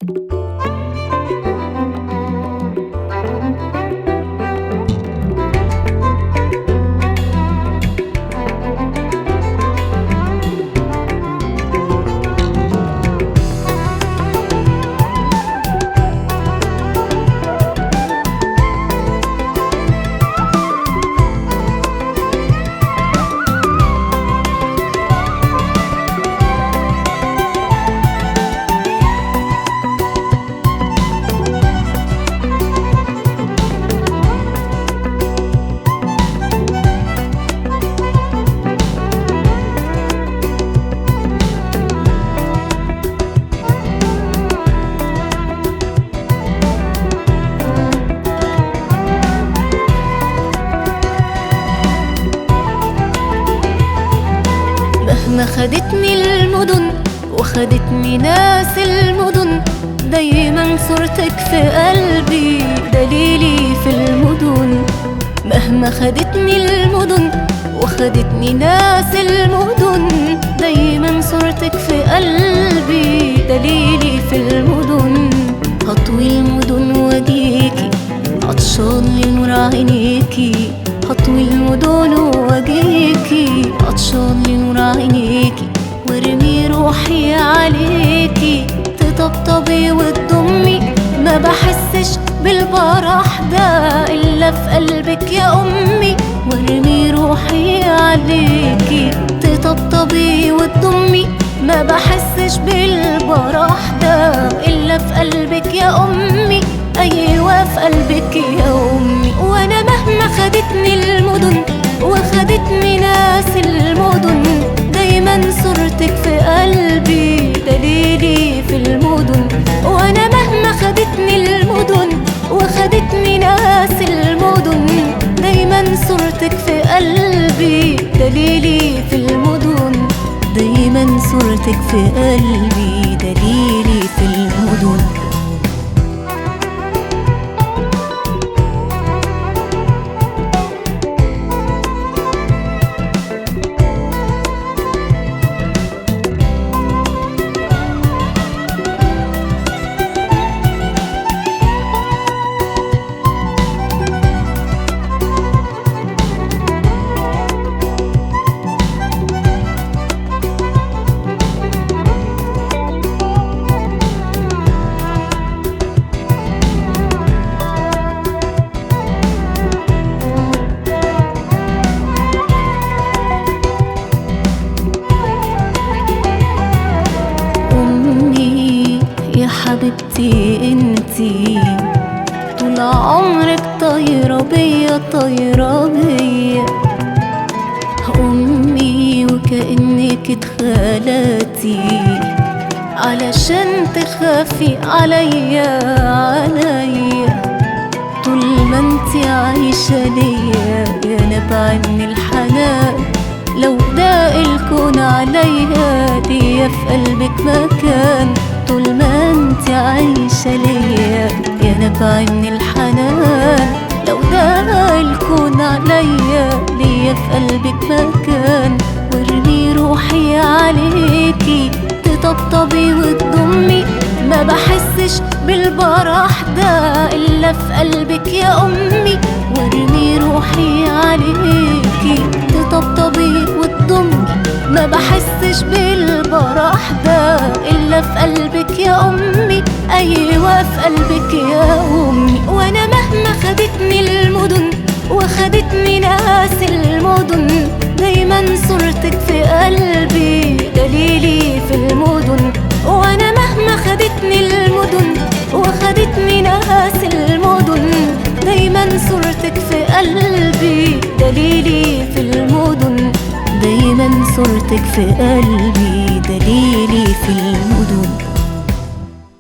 مهما خدتني المدن وخدتني ناس المدن، دايما صورتك في قلبي دليلي في المدن. مهما خدتني المدن وخدتني ناس المدن، دايما صورتك في قلبي دليلي في المدن. هطوي المدن واجيكي عطشان لنور عينيكي، هطوي المدن واجيكي عطشان لنور عينيكي، وارمي روحي عليكي تطبطبي وتضمي. ما بحسش بالفرح ده إلا في قلبك يا أمي، وارمي روحي عليكي تطبطبي وتضمي. ما بحسش بالفرح ده إلا في قلبك يا أمي، أيوة في قلبك يا أمي. وأنا مهما خدتني المدن وخدتني ناس المدن، دايما صورتك في قلبي دليلي في المدن. وأنا مهما خدتني المدن وخدتني ناس المدن، دايما صورتك في قلبي دليلي في المدن. دايما صورتك في قلبي دليلي في المدن. حبيبتي انتي طول عمرك طايرة بيا طايرة بيا، أمي وكأنك اتخلقتي علشان تخافي عليا عليا. طول ما انتي عايشة ليا يا نبع من الحنان، لو ضاق الكون عليا ليا في قلبك مكان. طول ما انت عايشة ليا يا نبع من الحنان، لو ضاق الكون عليا ليا في قلبك مكان. وارمي روحي عليكي تطبطبي وتضمي. ما بحسش بالفرح ده إلا في قلبك يا أمي، وارمي روحي عليكي تطبطبي وتضمي. ما بحسش بالفرح ده إلا في قلبك يا أمي، أيوة في قلبك يا أمي. وأنا مهما خدتني المدن وخدتني ناس المدن، دايما صورتك في قلبي دليلي في المدن. وأنا مهما خدتني المدن وخدتني ناس المدن، دايما صورتك في قلبي دليلي في المدن. دايما صورتك في قلبي